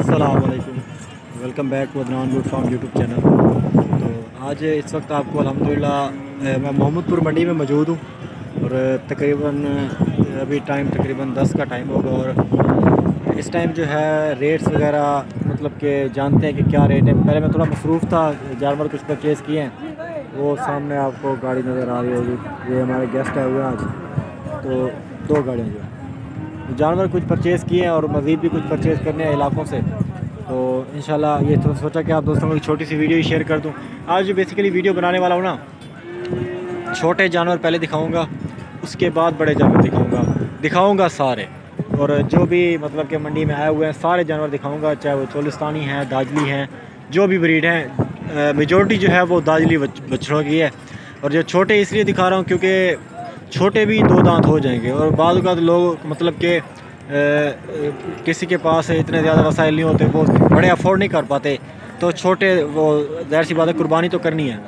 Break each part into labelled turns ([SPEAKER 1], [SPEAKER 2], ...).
[SPEAKER 1] अस्सलामुअलैकुम, welcome back to Adnan good farm YouTube channel. तो आज इस वक्त आपको अल्हम्दुलिल्लाह मैं मोहम्मदपुर मंडी में मौजूद हूँ और तकरीबन अभी टाइम तकरीबन 10 का टाइम होगा और इस टाइम जो है रेट्स वगैरह मतलब कि जानते हैं कि क्या रेट है। पहले मैं थोड़ा मसरूफ़ था, जानवर कुछ परचेज़ किए हैं, वो सामने आपको गाड़ी नज़र आ रही होगी। ये हमारे गेस्ट आए हुए हैं आज, तो 2 गाड़ियाँ जो है जानवर कुछ परचेज़ किए हैं और मज़ीद भी कुछ परचेज़ करने हैं इलाकों से। तो इंशाल्लाह ये तो सोचा कि आप दोस्तों को एक छोटी सी वीडियो ही शेयर कर दूं। आज जो बेसिकली वीडियो बनाने वाला हूँ ना, छोटे जानवर पहले दिखाऊंगा, उसके बाद बड़े जानवर दिखाऊंगा सारे, और जो भी मतलब कि मंडी में आए हुए हैं सारे जानवर दिखाऊंगा, चाहे वो चोलिस्तानी हैं, दाजली हैं, जो भी ब्रीड हैं। मेजॉरिटी जो है वो दाजली बछड़ों की है। और जो छोटे इसलिए दिखा रहा हूँ क्योंकि छोटे भी 2 दांत हो जाएंगे और बाद का लोग मतलब कि किसी के पास इतने ज़्यादा वसाइल नहीं होते, वो बड़े अफोर्ड नहीं कर पाते, तो छोटे वो ज़ाहिर सी बात है कुर्बानी तो करनी है,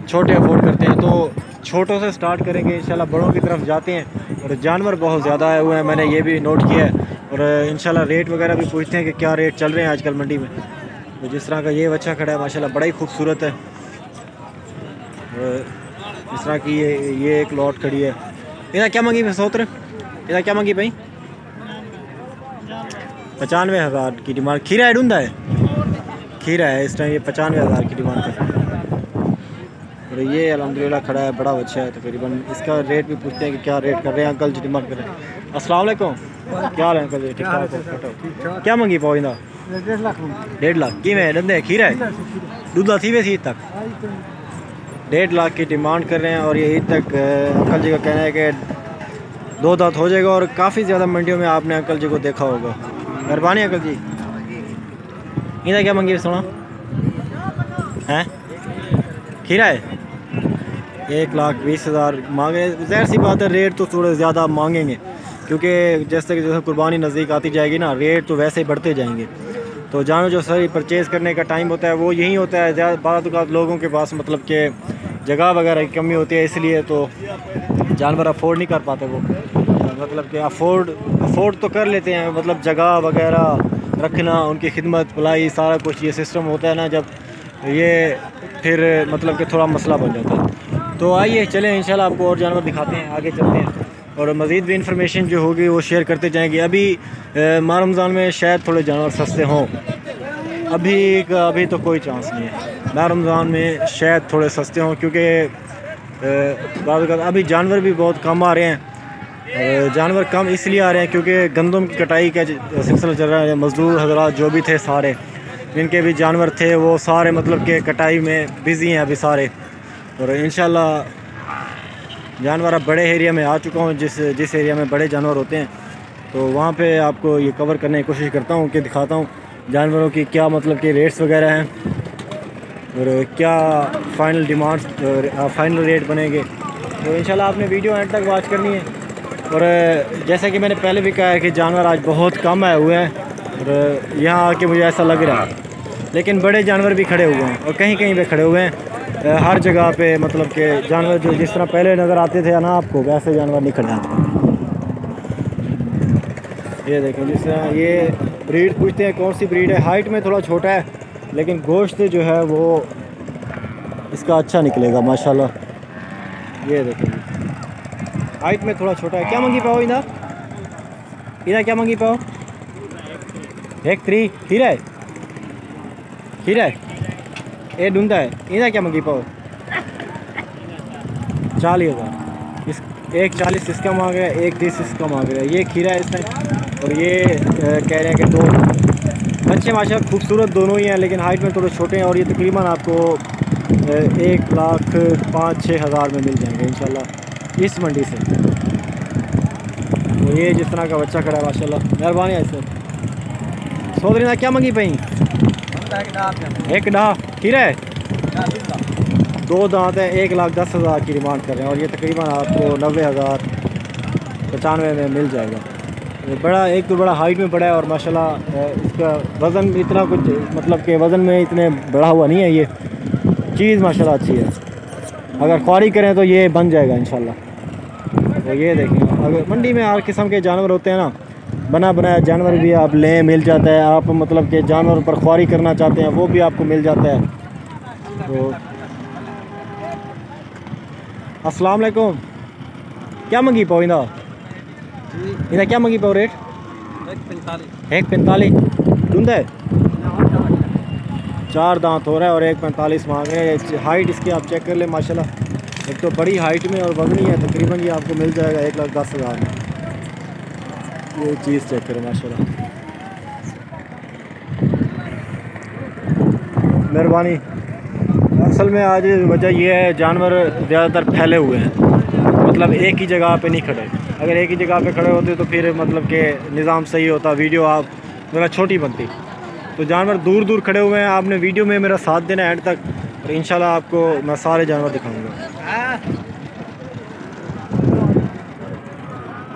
[SPEAKER 1] छोटे अफोर्ड करते हैं। तो छोटों से स्टार्ट करेंगे, इंशाल्लाह बड़ों की तरफ जाते हैं। और जानवर बहुत ज़्यादा आए हुए हैं, मैंने ये भी नोट किया है, और इंशाल्लाह रेट वगैरह भी पूछते हैं कि क्या रेट चल रहे हैं आजकल मंडी में। तो जिस तरह का ये बच्चा खड़ा है माशाल्लाह बड़ा ही खूबसूरत है, और इस तरह की ये एक लॉट खड़ी है। इधर क्या मांगी सोत्र, इधर क्या मांगी भाई? 95,000 की डिमांड। खीरा है, ढूंढा है, खीरा है इस टाइम ये 95,000 की डिमांड कर रहा है। और ये अल्हम्दुलिल्लाह खड़ा है, बड़ा अच्छा है तकरीबन। इसका रेट भी पूछते हैं कि क्या रेट कर रहे हैं अंकल जी, डिमांड कर रहे हैं। अस्सलाम वालेकुम, क्या हाल है अंकल जी? ठीक ठाक। क्या मंगी पाओ इंदा? 1.5 लाख की में डंदे खीरा है, दूधा थी वैसे ईद तक 1.5 लाख की डिमांड कर रहे हैं। और ये ईद तक अंकल जी का कहना है कि 2 दांत हो जाएगा। और काफ़ी ज़्यादा मंडियों में आपने अंकल जी को देखा होगा। मेहरबानी अंकल जी। इधर क्या मंगी सुना है? खीरा है, 1,20,000 मांगे। ज़ाहिर सी बात है रेट तो थोड़े ज़्यादा मांगेंगे, क्योंकि जैसे कुर्बानी नज़दीक आती जाएगी ना, रेट तो वैसे ही बढ़ते जाएंगे। तो जानवर जो सही परचेज़ करने का टाइम होता है वो यही होता है। ज़्यादा लोगों के पास मतलब कि जगह वगैरह की कमी होती है, इसलिए तो जानवर अफोर्ड नहीं कर पाते। वो मतलब कि अफोर्ड तो कर लेते हैं, मतलब जगह वगैरह रखना, उनकी खिदमत भलाई सारा कुछ ये सिस्टम होता है ना, जब ये फिर मतलब कि थोड़ा मसला बन जाता है। तो आइए चलें इंशाल्लाह आपको और जानवर दिखाते हैं, आगे चलते हैं और मज़ीद भी इंफॉर्मेशन जो होगी वो शेयर करते जाएंगे। अभी माह रमज़ान में शायद थोड़े जानवर सस्ते हों, अभी तो कोई चांस नहीं है। माह रमज़ान में शायद थोड़े सस्ते हों, क्योंकि अभी जानवर भी बहुत कम आ रहे हैं। जानवर कम इसलिए आ रहे हैं क्योंकि गंदम की कटाई का सिलसिला चल रहा है। मज़दूर हज़रात जो भी थे सारे, जिनके भी जानवर थे वो सारे मतलब कि कटाई में बिज़ी हैं अभी सारे। और इंशाल्लाह जानवर अब बड़े एरिया में आ चुका हूँ, जिस एरिया में बड़े जानवर होते हैं, तो वहाँ पे आपको ये कवर करने की कोशिश करता हूँ कि दिखाता हूँ जानवरों की क्या मतलब कि रेट्स वगैरह हैं और क्या फ़ाइनल डिमांड्स फ़ाइनल रेट बनेंगे। तो इंशाल्लाह आपने वीडियो एंड तक वॉच करनी है। और जैसा कि मैंने पहले भी कहा है कि जानवर आज बहुत कम आए हुए हैं, और यहाँ आके मुझे ऐसा लग रहा है, लेकिन बड़े जानवर भी खड़े हुए हैं और कहीं कहीं पे खड़े हुए हैं। हर जगह पे मतलब कि जानवर जो जिस तरह पहले नज़र आते थे ना आपको, वैसे जानवर नहीं खड़े हैं। ये देखें, जिस तरह ये ब्रीड पूछते हैं कौन सी ब्रीड है। हाइट में थोड़ा छोटा है, लेकिन गोश्त जो है वो इसका अच्छा निकलेगा माशाल्लाह। ये देखें हाइट में थोड़ा छोटा है। क्या मंगी पाओ इधर क्या मंगी पाओ? 1.3 खीरा है, ये ढूंढा है। इधर क्या मंगी पाओ? 40,000। 1.40 इसका मांग रहा है, 1.30 इसका मांग रहा है। ये खीरा है इस टाइम, और ये कह रहे हैं कि 2 अच्छे माशाल्लाह खूबसूरत दोनों ही हैं, लेकिन हाइट में थोड़े छोटे हैं। और ये तकरीबन आपको 1,05,000-6 हज़ार में मिल जाएंगे इंशाल्लाह इस मंडी से। तो ये जिस तरह का बच्चा खड़ा है माशाल्लाह, मेहरबानी है सर। सोदरी क्या मंगी पाई? 1.5 खीरा है, 2 दांत है, 1,10,000 की डिमांड कर रहे हैं। और ये तकरीबन आपको 90,000 95 में मिल जाएगा। बड़ा एक तो बड़ा हाइट में बड़ा है, और माशाल्लाह इसका वज़न इतना कुछ मतलब कि वज़न में इतने बड़ा हुआ नहीं है। ये चीज़ माशाल्लाह अच्छी है, अगर ख्वारी करें तो ये बन जाएगा इंशाल्लाह। तो ये देखें, अगर मंडी में हर किस्म के जानवर होते हैं ना, बना बनाया जानवर भी आप लें, मिल जाता है। आप मतलब कि जानवर पर ख्वारी करना चाहते हैं वो भी आपको मिल जाता है। तो अस्सलाम वालेकुम, क्या मंगी पाओ इना इना क्या मंगी पाओ रेट? 1.45 धुंध है, 4 दांत हो रहा है और 1.45 मांग रहे हैं। हाइट इसकी आप चेक कर ले माशाल्लाह, एक तो बड़ी हाइट में और वजनी है। तकरीबन ये आपको मिल जाएगा 1,10,000 में। ये चीज़ चेक करें माशाल्लाह, मेहरबानी। असल में आज वजह ये है जानवर ज़्यादातर फैले हुए हैं, मतलब एक ही जगह पे नहीं खड़े। अगर एक ही जगह पे खड़े होते तो फिर मतलब कि निज़ाम सही होता, वीडियो आप मेरा छोटी बनती। तो जानवर दूर दूर खड़े हुए हैं। आपने वीडियो में मेरा साथ देना है एंड तक, और इंशाल्लाह आपको मैं सारे जानवर दिखाऊंगा।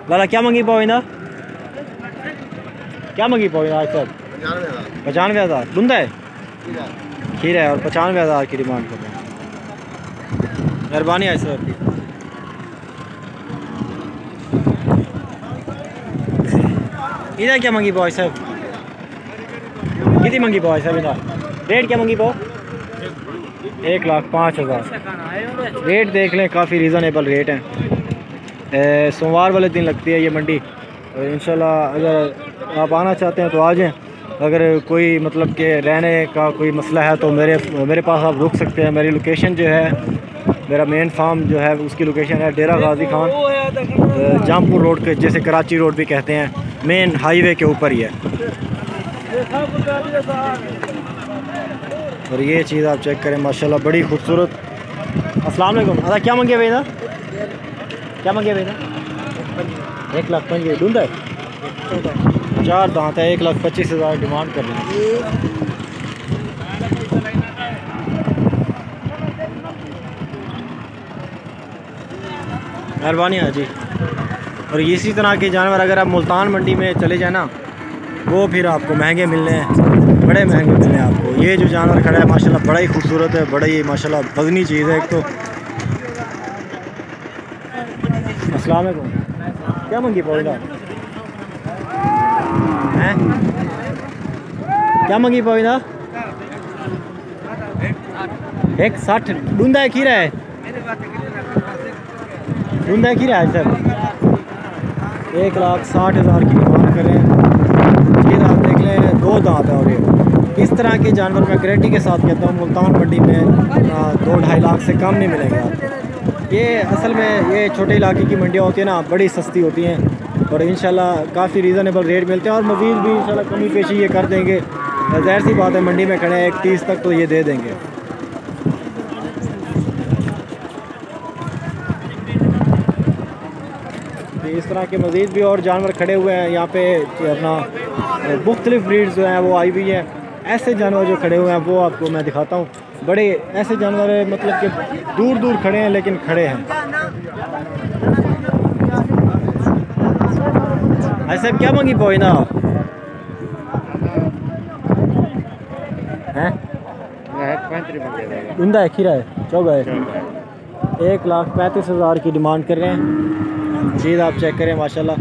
[SPEAKER 1] लाला क्या मंगी पाओ इना, क्या मंगी पाओ आज सर? 95,000 धुंध है, खीरा है और 95,000 की डिमांड कर रहे हैं। मेहरबानी है सर। इधर क्या मंगी पाओ सर? कितनी मंगी पाओ सर? इधर रेट क्या मंगी पाओ? 1,05,000 रेट देख लें, काफ़ी रीज़नेबल रेट हैं। सोमवार वाले दिन लगती है ये मंडी, और इंशाल्लाह अगर आप आना चाहते हैं तो आ जाएं। अगर कोई मतलब कि रहने का कोई मसला है तो मेरे पास आप रुक सकते हैं। मेरी लोकेशन जो है, मेरा मेन फार्म जो है उसकी लोकेशन है डेरा गाजी खान, जामपुर रोड के, जैसे कराची रोड भी कहते हैं, मेन हाईवे के ऊपर ही है। और ये चीज़ आप चेक करें माशाल्लाह, बड़ी खूबसूरत। अस्सलाम वालेकुम, अदा क्या मंगे भाई ना, क्या मंगे भाई ना? 1,05,000 धुंध है, 4 दांत है, 1,25,000 डिमांड कर रहे हैं। मेहरबानी है जी। और इसी तरह के जानवर अगर आप मुल्तान मंडी में चले जाए ना, वो फिर आपको महंगे मिलने हैं, बड़े महंगे मिलने हैं आपको। ये जो जानवर खड़ा है माशाल्लाह बड़ा ही खूबसूरत है, बड़ा ही माशाल्लाह वज़नी चीज़ है एक तो। अस्सलाम वालेकुम, क्या मंगी पौधा हैं? क्या मंगी पौधा? 1,60 धुंधा है, खीरा है, धुंधा है, खीरा है सर। 1,60,000 की डिमांड करें। ये आप देख लें, 2 दांत है। और ये इस तरह के जानवर मैं गारंटी के साथ कहता हूँ मुल्तान मंडी में 2-2.5 लाख से कम नहीं मिलेंगे आपको। ये असल में ये छोटे इलाके की मंडियाँ होती हैं ना, बड़ी सस्ती होती हैं और इंशाल्लाह काफ़ी रीज़नेबल रेट मिलते हैं। और मज़ीद भी इंशाल्लाह कमी पेशी ये कर देंगे। ज़ाहिर सी बात है, मंडी में खड़े हैं 1,30 तक तो ये दे देंगे। इस तरह के मज़ीद भी और जानवर खड़े हुए हैं यहाँ पे। अपना मुख्तलिफ ब्रीड्स जो हैं वो आई हुई हैं। ऐसे जानवर जो खड़े हुए हैं वो आपको मैं दिखाता हूँ। बड़े ऐसे जानवर मतलब कि दूर दूर खड़े हैं लेकिन खड़े हैं। ऐसे क्या मंगी पोई ना है? उंदा है, खीरा है, चौगा है। 1,35,000 की डिमांड कर रहे हैं। चीज़ आप चेक करें माशाल्लाह।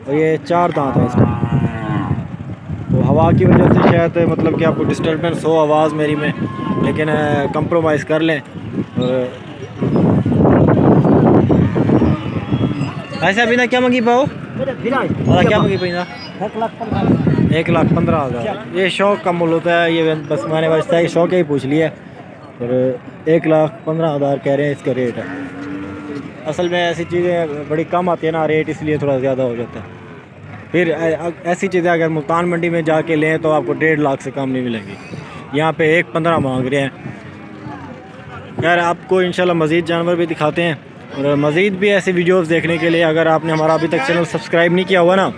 [SPEAKER 1] और ये 4 दांत है इसका। तो हवा की वजह से शायद मतलब कि आपको डिस्टर्बेंस हो आवाज़ मेरी में, लेकिन कंप्रोमाइज़ कर लें। ऐसा अभी ना क्या मंगी पाओ? क्या मंगी पाई ना? 1,15,000। ये शौक का मूल होता है, ये बस मैंने बस है शौक ही पूछ लिया। और 1,15,000 कह रहे हैं इसका रेट है। असल में ऐसी चीज़ें बड़ी कम आती है ना रेट, इसलिए थोड़ा ज़्यादा हो जाता है। फिर ऐसी चीज़ें अगर मुल्तान मंडी में जाके लें तो आपको 1.5 लाख से कम नहीं मिलेंगी। यहाँ पे 1,15 मांग रहे हैं। यार आपको इंशाल्लाह मज़ीद जानवर भी दिखाते हैं। और मज़ीद भी ऐसे वीडियोस देखने के लिए अगर आपने हमारा अभी तक चैनल सब्सक्राइब नहीं किया हुआ ना,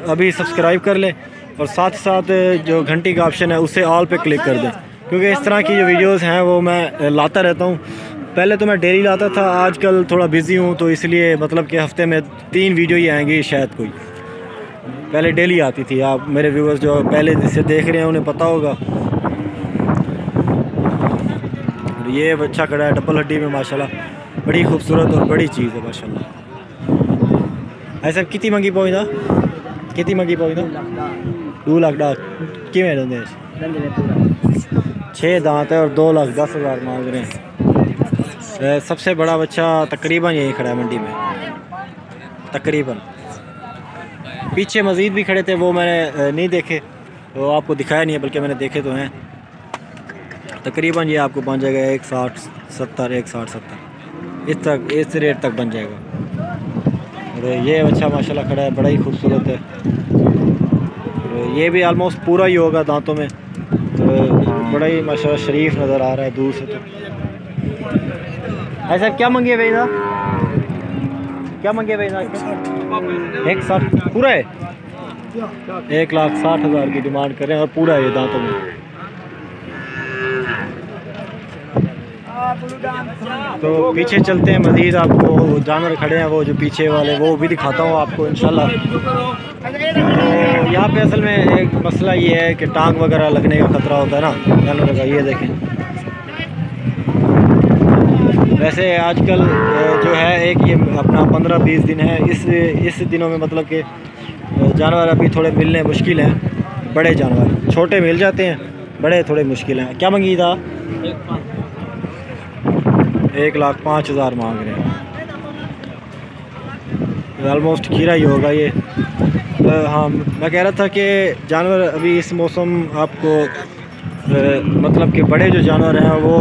[SPEAKER 1] अभी सब्सक्राइब कर लें। और साथ ही साथ जो घंटी का ऑप्शन है उसे ऑल पे क्लिक कर दें, क्योंकि इस तरह की जो वीडियोस हैं वो मैं लाता रहता हूँ। पहले तो मैं डेली लाता था, आजकल थोड़ा बिज़ी हूँ तो इसलिए मतलब कि हफ़्ते में 3 वीडियो ही आएंगी शायद कोई। पहले डेली आती थी। आप मेरे व्यूअर्स जो पहले जिससे देख रहे हैं उन्हें पता होगा। ये बच्चा खड़ा है डबल हड्डी में माशाल्लाह, बड़ी खूबसूरत और बड़ी चीज़ है माशाल्लाह। ऐसा कितनी मंगी पहुँचा? कितनी मंगी पाई ना 2 लाख डाक किमें देंगे 6 दांत है और 2,10,000 मांग रहे हैं। सबसे बड़ा बच्चा तकरीबन यही खड़ा है मंडी में तकरीबन। पीछे मज़ीद भी खड़े थे, वो मैंने नहीं देखे, वो आपको दिखाया नहीं है, बल्कि मैंने देखे तो हैं। तकरीबन ये आपको बन जाएगा 1,60,70 1,60,70 इस रेट तक बन जाएगा। और ये बच्चा माशाल्लाह खड़ा है, बड़ा ही खूबसूरत है। और ये भी आलमोस्ट पूरा ही होगा दांतों में, तो बड़ा ही माशाल्लाह शरीफ नज़र आ रहा है दूर से। तो ऐसा क्या मंगे भाई ना, क्या मंगे भाई ना? 1,60 पूरा है, 1,60,000 की डिमांड कर रहे हैं और पूरा है ये दांतों में। तो पीछे चलते हैं, मज़ीद आपको जानवर खड़े हैं वो जो पीछे वाले, वो भी दिखाता हूँ आपको इंशाल्लाह। तो यहाँ पे असल में एक मसला ये है कि टांग वगैरह लगने का ख़तरा होता है ना जानवर का। ये देखें, वैसे आजकल जो है एक ये अपना 15-20 दिन है, इस दिनों में मतलब कि जानवर अभी थोड़े मिलने मुश्किल हैं। बड़े जानवर छोटे मिल जाते हैं, बड़े थोड़े मुश्किल हैं। क्या मंगी था? 1,05,000 मांग रहे हैं। ऑलमोस्ट खीरा ही होगा ये। हाँ, मैं कह रहा था कि जानवर अभी इस मौसम आपको मतलब कि बड़े जो जानवर हैं वो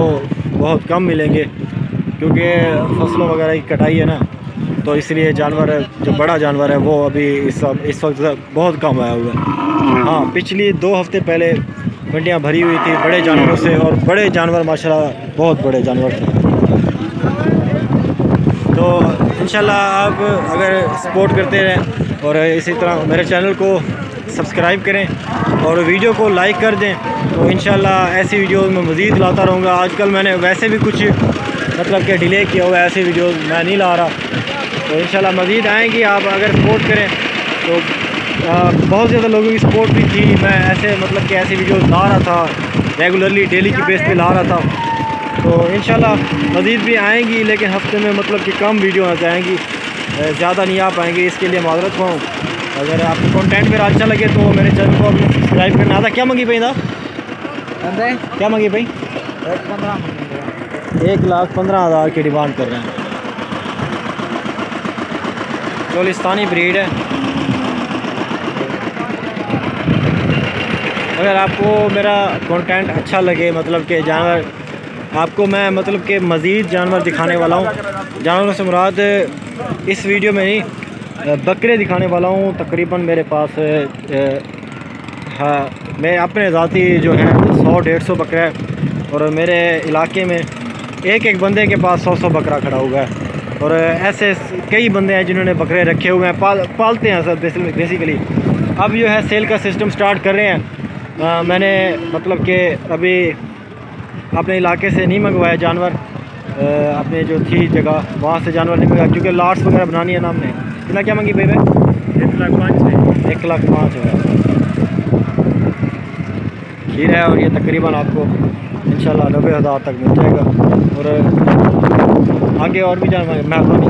[SPEAKER 1] बहुत कम मिलेंगे, क्योंकि फसलों वगैरह की कटाई है ना, तो इसलिए जानवर जो बड़ा जानवर है वो अभी इस वक्त बहुत कम आया हुआ है। हाँ, पिछली 2 हफ्ते पहले मंडियाँ भरी हुई थी बड़े जानवरों से, और बड़े जानवर माशाल्लाह बहुत बड़े जानवर थे। तो इंशाल्लाह आप अगर सपोर्ट करते रहें और इसी तरह मेरे चैनल को सब्सक्राइब करें और वीडियो को लाइक कर दें, तो इंशाल्लाह ऐसी वीडियो मैं मज़ीद लाता रहूँगा। आजकल मैंने वैसे भी कुछ मतलब कि डिले किया हुआ है, ऐसी वीडियो मैं नहीं ला रहा, तो इंशाल्लाह मज़ीद आएंगी। आप अगर सपोर्ट करें तो बहुत ज़्यादा लोगों की सपोर्ट भी थी। मैं ऐसे मतलब कि ऐसी वीडियो ला रहा था रेगुलरली, डेली की बेस पे ला रहा था। तो इंशाल्लाह मज़ीद भी आएंगी, लेकिन हफ्ते में मतलब कि कम वीडियो आ जाएंगी, ज़्यादा नहीं आ पाएंगी, इसके लिए माज़रत हूँ। अगर आपको कंटेंट मेरा अच्छा लगे तो मेरे चैनल को अपने सब्सक्राइब करना था। क्या मंगी भाई ना? क्या मंगी भाई? 1,15,000 की डिमांड कर रहे हैं। चोलिस्तानी ब्रीड है। अगर आपको मेरा कंटेंट अच्छा लगे, मतलब कि जानवर आपको मैं मतलब कि मज़ीद जानवर दिखाने वाला हूँ। जानवरों से मुराद इस वीडियो में नहीं, बकरे दिखाने वाला हूँ। तकरीबन मेरे पास हाँ, मैं अपने ज़ाती जो हैं 100-150 बकरा है, और मेरे इलाके में एक बंदे के पास 100 बकरा खड़ा हुआ है। और ऐसे कई बंदे हैं जिन्होंने बकरे रखे हुए हैं, पालते हैं सब बेसिकली। अब जो है सेल का सिस्टम स्टार्ट कर रहे हैं। मैंने मतलब कि अभी अपने इलाके से नहीं मंगवाया जानवर, अपने जो थी जगह वहाँ से जानवर नहीं मंगाया, क्योंकि लॉट्स वगैरह बनानी है ना हमने। कितना क्या मंगी भाई? 1,05,000 खीर है, और ये तकरीबन आपको इंशाल्लाह 90,000 तक मिल जाएगा। और आगे और भी जानवर मेहरबानी।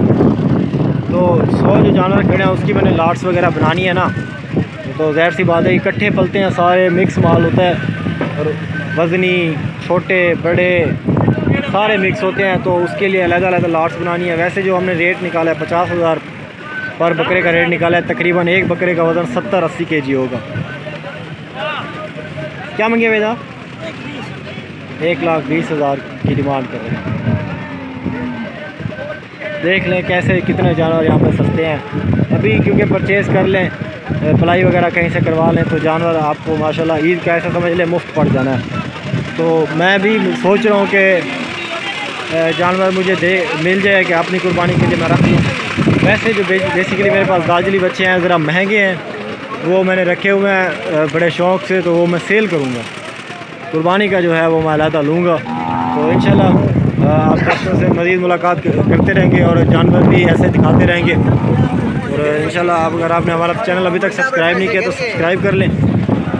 [SPEAKER 1] तो 100 जो जानवर खड़े हैं उसकी मैंने लॉट्स वगैरह बनानी है ना, तो ज़ाहिर सी बात है इकट्ठे पलते हैं, सारे मिक्स माल होता है, और वज़नी छोटे बड़े सारे मिक्स होते हैं, तो उसके लिए अलग-अलग लॉट्स बनानी है। वैसे जो हमने रेट निकाला है 50,000 पर बकरे का रेट निकाला है, तकरीबन एक बकरे का वज़न 70-80 kg होगा। क्या मंगे भैया? 1,20,000 की डिमांड कर रहे हैं। देख लें कैसे कितने जानवर यहाँ पर सस्ते हैं अभी, क्योंकि परचेज़ कर लें, पलाई वगैरह कहीं से करवा लें, तो जानवर आपको माशाल्लाह ईद का ऐसा समझ लें मुफ्त पड़ जाना है। तो मैं भी सोच रहा हूँ कि जानवर मुझे मिल जाए कि अपनी कुर्बानी के लिए मैं रख लूँ। वैसे जो बेसिकली मेरे पास दाजली बच्चे हैं, ज़रा महंगे हैं, वो मैंने रखे हुए हैं बड़े शौक़ से, तो वो मैं सेल करूँगा। कुर्बानी का जो है वो मैं अलहदा लूँगा। तो इंशाल्लाह आप दोस्तों से मज़ीद मुलाकात करते रहेंगे और जानवर भी ऐसे दिखाते रहेंगे। और इंशाल्लाह अगर आपने हमारा चैनल अभी तक सब्सक्राइब नहीं किया तो सब्सक्राइब कर लें,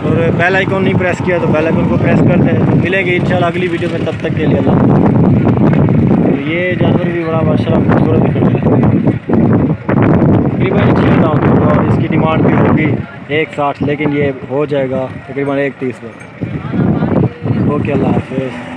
[SPEAKER 1] और बेल आइकॉन नहीं प्रेस किया तो बेल आइकॉन को प्रेस कर दें। मिलेंगे इंशाल्लाह अगली वीडियो में, तब तक के लिए अल्लाह। तो ये जानवर भी बड़ा माशाल्लाह खूबसूरत दिख रहा है, तकरीबन 6 दांत होगा, और इसकी डिमांड भी होगी 160, लेकिन ये हो जाएगा तकरीबन 130 पर। ओके, अल्लाह हाफिज़।